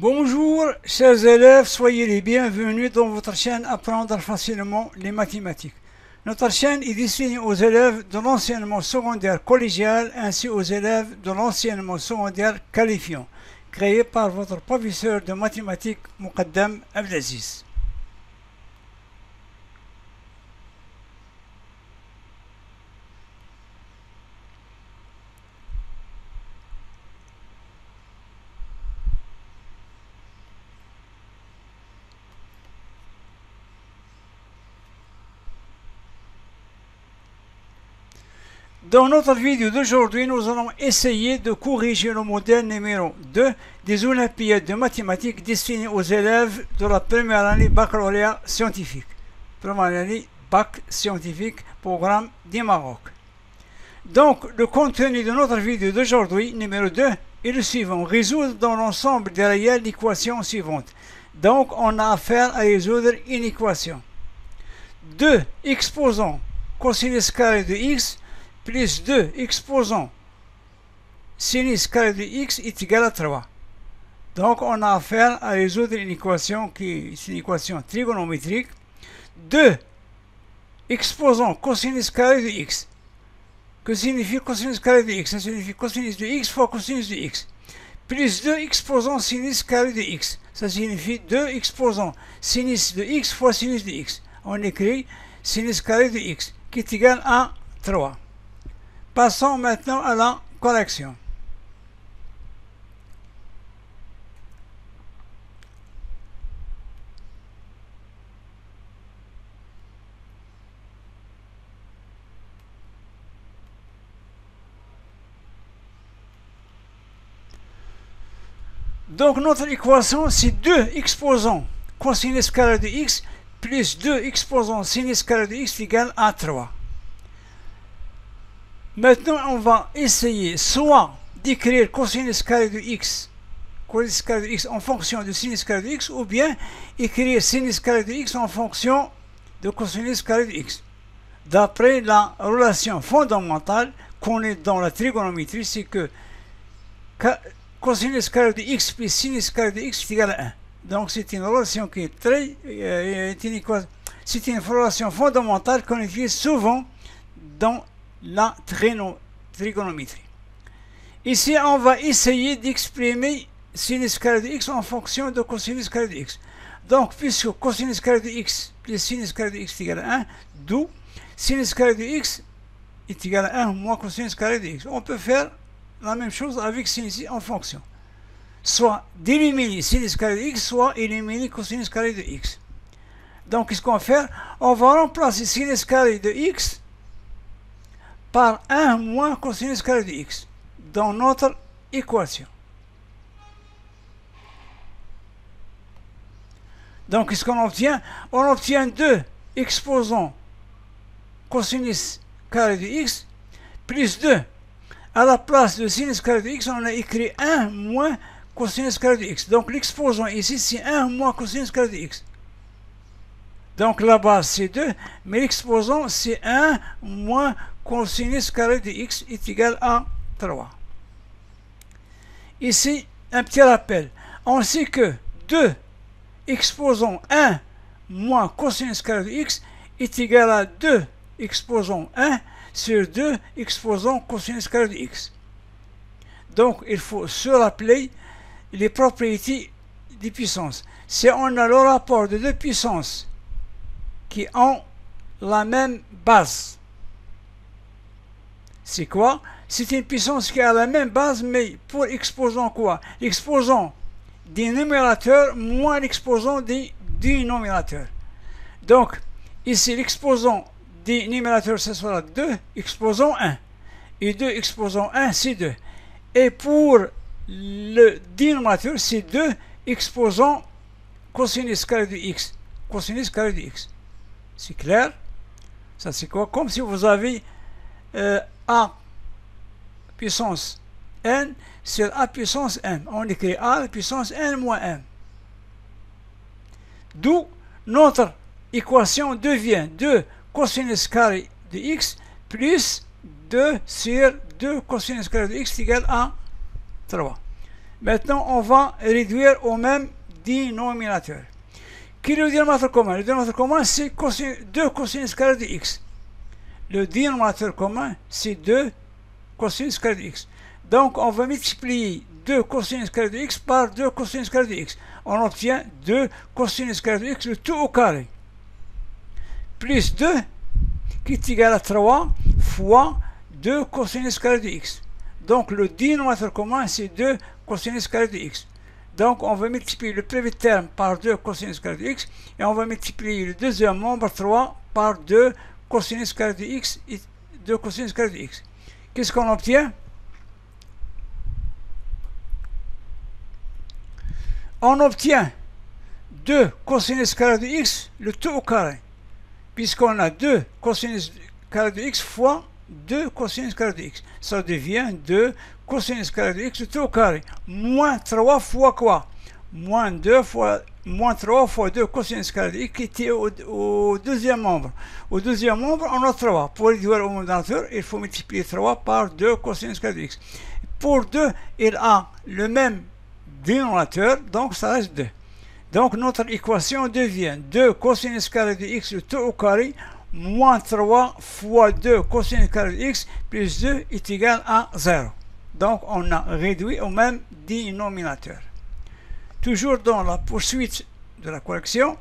Bonjour, chers élèves, soyez les bienvenus dans votre chaîne Apprendre facilement les mathématiques. Notre chaîne est destinée aux élèves de l'enseignement secondaire collégial ainsi aux élèves de l'enseignement secondaire qualifiant, créée par votre professeur de mathématiques Muqaddam Abdelaziz. Dans notre vidéo d'aujourd'hui, nous allons essayer de corriger le modèle numéro 2 des Olympiades de mathématiques destinées aux élèves de la première année baccalauréat scientifique. Première année bac scientifique, programme du Maroc. Donc, le contenu de notre vidéo d'aujourd'hui, numéro 2, est le suivant. Résoudre dans l'ensemble des réels l'équation suivante. Donc, on a affaire à résoudre une équation. 2 exposant cosinus carré de x plus 2 exposant sinus carré de x est égal à 3. Donc, on a affaire à résoudre une équation qui est une équation trigonométrique. 2 exposant cosinus carré de x. Que signifie cosinus carré de x? Ça signifie cosinus de x fois cosinus de x. Plus 2 exposant sinus carré de x. Ça signifie 2 exposant sinus de x fois sinus de x. On écrit sinus carré de x qui est égal à 3. Passons maintenant à la correction. Donc notre équation, c'est 2 exposants cosinus carré de x plus 2 exposants sinus carré de x égale à 3. Maintenant, on va essayer soit d'écrire cosinus carré de x en fonction de sinus carré de x, ou bien écrire sinus carré de x en fonction de cosinus carré de x. D'après la relation fondamentale qu'on est dans la trigonométrie, c'est que cosinus carré de x plus sinus carré de x est égal à 1. Donc c'est une relation qui est c'est une relation fondamentale qu'on utilise souvent dans la trigonométrie. Ici, on va essayer d'exprimer sinus carré de x en fonction de cosinus carré de x. Donc, puisque cosinus carré de x plus sinus carré de x est égal à 1, d'où sinus carré de x est égal à 1 moins cosinus carré de x. On peut faire la même chose avec sinus en fonction. Soit d'éliminer sinus carré de x, soit éliminer cosinus carré de x. Donc, qu'est-ce qu'on va faire? On va remplacer sinus carré de x par 1 moins cosinus carré de x dans notre équation. Donc, qu'est-ce qu'on obtient? On obtient 2 exposants cosinus carré de x plus 2. À la place de sinus carré de x, on a écrit 1 moins cosinus carré de x. Donc, l'exposant ici, c'est 1 moins cosinus carré de x. Donc, la base, c'est 2, mais l'exposant, c'est 1 moins cosinus carré de x est égal à 3. Ici, un petit rappel. On sait que 2 exposant 1 moins cosinus carré de x est égal à 2 exposant 1 sur 2 exposant cosinus carré de x. Donc, il faut se rappeler les propriétés des puissances. Si on a le rapport de deux puissances qui ont la même base, c'est quoi? C'est une puissance qui a la même base, mais pour exposant quoi? L'exposant des numérateurs moins l'exposant des dénominateurs. Donc, ici, l'exposant des numérateurs, ce sera 2 exposant 1. Et 2 exposant 1, c'est 2. Et pour le dénominateur, c'est 2 exposant cosinus carré de x. Cosinus carré de x. C'est clair? Ça, c'est quoi? Comme si vous avez a puissance n sur a puissance m. On écrit a puissance n moins m. D'où notre équation devient 2 cosinus carré de x plus 2 sur 2 cosinus carré de x égale à 3. Maintenant, on va réduire au même dénominateur. Quel est le dénominateur commun? Le dénominateur commun, c'est 2 cosinus carré de x. Le dénominateur commun, c'est 2 cosinus carré de x. Donc, on va multiplier 2 cosinus carré de x par 2 cosinus carré de x. On obtient 2 cosinus carré de x, le tout au carré. Plus 2, qui est égal à 3 fois 2 cosinus carré de x. Donc, le dénominateur commun, c'est 2 cosinus carré de x. Donc, on va multiplier le premier terme par 2 cosinus carré de x. Et on va multiplier le deuxième membre 3 par 2 cosinus carré de x et 2 cosinus carré de x. Qu'est-ce qu'on obtient? On obtient 2 cosinus carré de x, le tout au carré. Puisqu'on a 2 cosinus carré de x fois 2 cosinus carré de x. Ça devient 2 cosinus carré de x, le tout au carré. Moins 3 fois quoi? Moins 3 fois 2 cosinus carré de x qui était au deuxième membre. Au deuxième membre, on a 3. Pour réduire au même dénominateur, il faut multiplier 3 par 2 cosinus carré de x. Pour 2, il a le même dénominateur, donc ça reste 2. Donc notre équation devient 2 cosinus carré de x, le tout au carré, moins 3 fois 2 cosinus carré de x plus 2 est égal à 0. Donc on a réduit au même dénominateur. Toujours dans la poursuite de la correction.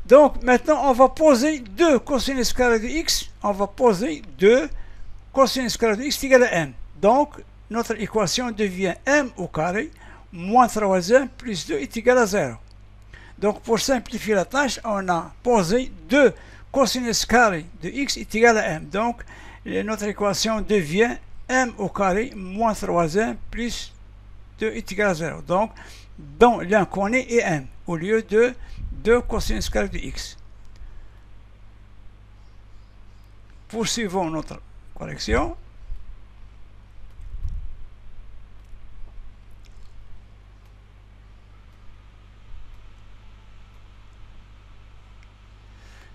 Donc maintenant on va poser 2 cosinus carré de x. On va poser 2 cosinus carré de x égale à m. Donc notre équation devient m au carré moins 3m plus 2 est égal à 0. Donc pour simplifier la tâche, on a posé 2 cosinus carré de x est égal à m. Donc notre équation devient m au carré moins 3m plus 2 est égal à 0. Donc dans l'inconnu est m au lieu de 2 cosinus carré de x. Poursuivons notre correction.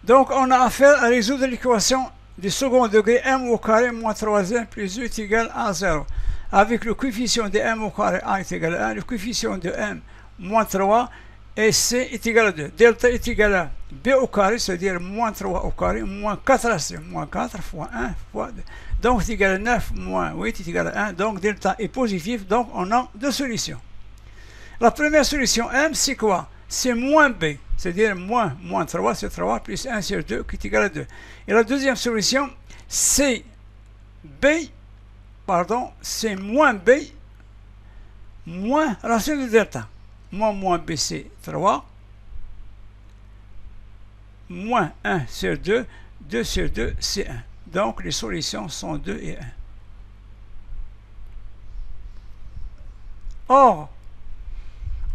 Donc, on a affaire à résoudre l'équation du second degré m au carré moins 3m plus 2 est égal à 0. Avec le coefficient de m au carré a est égal à 1, le coefficient de m moins 3 et c est égal à 2. Delta est égal à b au carré, c'est-à-dire moins 3 au carré, moins 4ac, moins 4 fois 1 fois 2. Donc, c'est égal à 9 moins 8 est égal à 1. Donc, delta est positif. Donc, on a deux solutions. La première solution m, c'est quoi? C'est moins b. C'est-à-dire moins 3, c'est 3, plus 1 sur 2, qui est égal à 2. Et la deuxième solution, c'est c'est moins b, moins racine de delta. Moins b, c'est 3, moins 1 sur 2, 2 sur 2, c'est 1. Donc, les solutions sont 2 et 1. Or,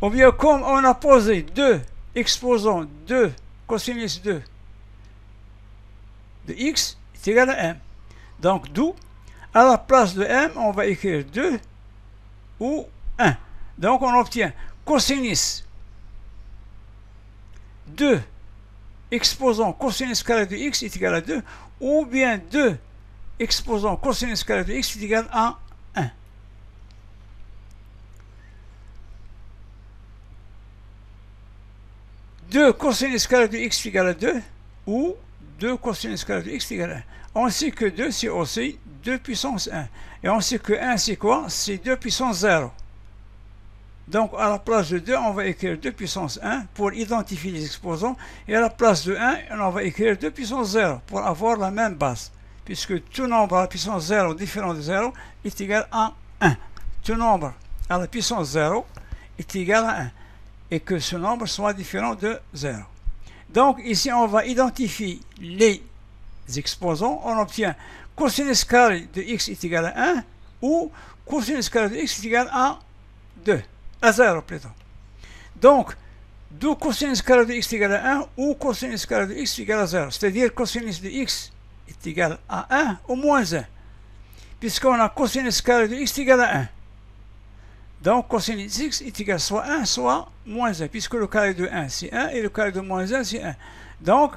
ou bien comme on a posé 2 exposant 2 cosinus 2 de x est égal à m. Donc, d'où, à la place de m, on va écrire 2 ou 1. Donc, on obtient cosinus 2 exposant cosinus carré de x est égal à 2, ou bien 2 exposant cosinus carré de x est égal à 1. Deux cosinus carré de x égale à 2 ou 2 cosinus carré de x égale à 1. On sait que 2 c'est aussi 2 puissance 1. Et on sait que 1 c'est quoi? C'est 2 puissance 0. Donc à la place de 2, on va écrire 2 puissance 1 pour identifier les exposants. Et à la place de 1, on va écrire 2 puissance 0 pour avoir la même base. Puisque tout nombre à la puissance 0 différent de 0 est égal à 1. Tout nombre à la puissance 0 est égal à 1. Et que ce nombre soit différent de 0. Donc ici on va identifier les exposants. On obtient cosinus carré de x est égal à 1 ou cosinus carré de x est égal à 2, à 0 plutôt. Donc, d'où cosinus carré de x est égal à 1 ou cosinus carré de x est égal à 0. C'est-à-dire cosinus de x est égal à 1 ou moins 1. Puisqu'on a cosinus carré de x est égal à 1. Donc, cosinus x est égal à soit 1, soit moins 1, puisque le carré de 1, c'est 1, et le carré de moins 1, c'est 1. Donc,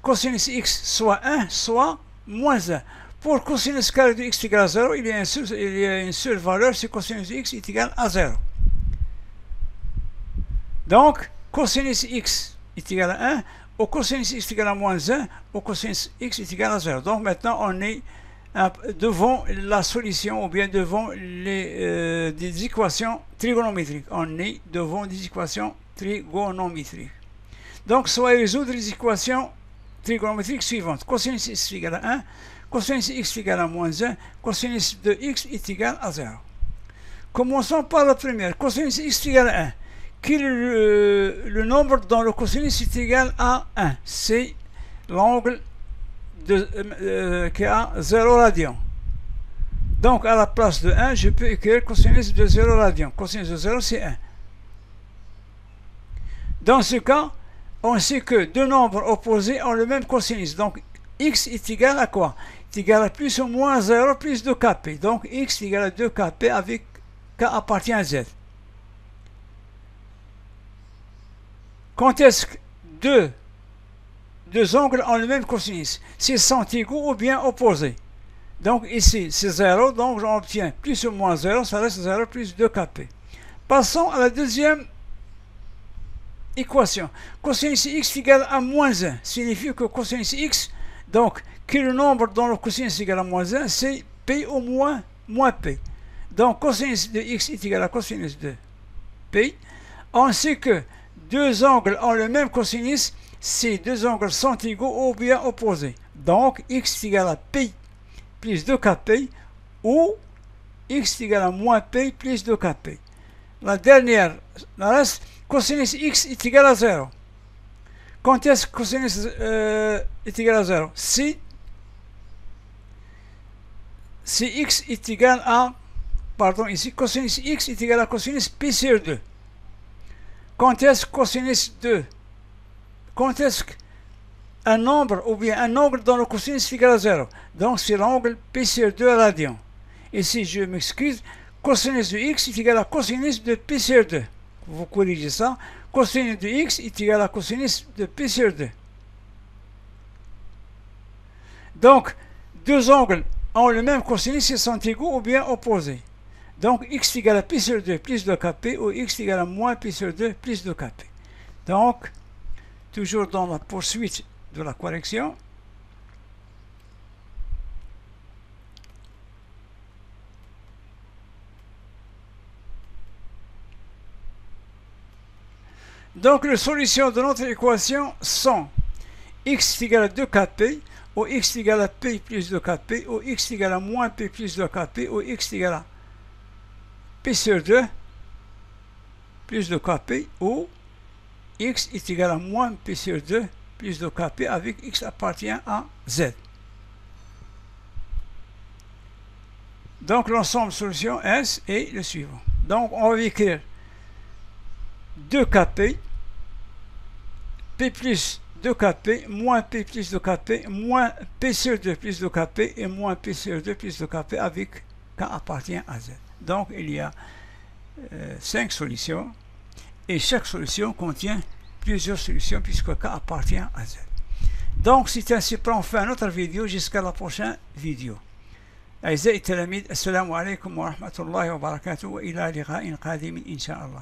cosinus x soit 1, soit moins 1. Pour cosinus carré de x égale à 0, il y a une seule valeur, c'est cosinus de x est égal à 0. Donc, cosinus x est égal à 1, au cosinus x est égal à moins 1, au cosinus x est égal à 0. Donc maintenant, on est devant la solution, ou bien devant des équations trigonométriques. On est devant des équations trigonométriques. Donc, soit résoudre les équations trigonométriques suivantes. Cosinus x est égal à 1, cosinus x est égal à moins 1, cosinus de x est égal à 0. Commençons par la première. Cosinus x est égal à 1. Quel est le nombre dont le cosinus est égal à 1? C'est l'angle qui a 0 radian. Donc, à la place de 1, je peux écrire cosinus de 0 radian. Cosinus de 0, c'est 1. Dans ce cas, on sait que deux nombres opposés ont le même cosinus. Donc, x est égal à quoi? C'est égal à plus ou moins 0 plus 2kp. Donc, x est égal à 2kp avec k appartient à z. Quand est-ce que deux angles ont le même cosinus? S'ils sont égaux ou bien opposés. Donc ici, c'est 0, donc j'obtiens plus ou moins 0, ça reste 0 plus 2kp. Passons à la deuxième équation. Cosinus x égale à moins 1 signifie que cosinus x, donc, que le nombre dont le cosinus est égal à moins 1, c'est p au moins p. Donc, cosinus de x est égal à cosinus de p. On sait que deux angles ont le même cosinus, ces deux angles sont égaux ou bien opposés. Donc, x est égal à p plus 2kp ou x est égal à moins p plus 2kp. La dernière, la reste, cosinus x est égal à 0. Quand est-ce que cosinus est égal à 0? Si x est égal à, pardon, ici, cosinus x est égal à cosinus p sur 2. Quand est-ce que cosinus 2? Quand est-ce qu'un nombre ou bien un angle dont le cosinus est égal à 0? Donc c'est l'angle p sur 2 radian. Ici, je m'excuse, cosinus de x est égal à cosinus de p sur 2. Vous corrigez ça. Cosinus de x est égal à cosinus de p sur 2. Donc, deux angles ont le même cosinus, ils sont égaux ou bien opposés. Donc, x est égal à p sur 2 plus 2kp ou x est égal à moins p sur 2 plus 2kp. Donc, toujours dans la poursuite de la correction, donc les solutions de notre équation sont x est égal à 2kp ou x est égal à p plus 2kp ou x est égal à moins p plus 2kp ou x est égal à p sur 2 plus 2kp ou x est égal à moins p sur 2 plus 2kp avec x appartient à z. Donc l'ensemble solution S est le suivant. Donc on va écrire 2kp, p plus 2kp, moins p plus 2kp, moins p sur 2 plus 2kp et moins p sur 2 plus 2kp avec k appartient à z. Donc il y a 5 solutions et chaque solution contient plusieurs solutions puisque k appartient à z. Donc c'est ainsi qu'on fait une autre vidéo jusqu'à la prochaine vidéo. أعزائي التلاميذ السلام عليكم ورحمة الله وبركاته وإلى لقاء قادم إن شاء الله.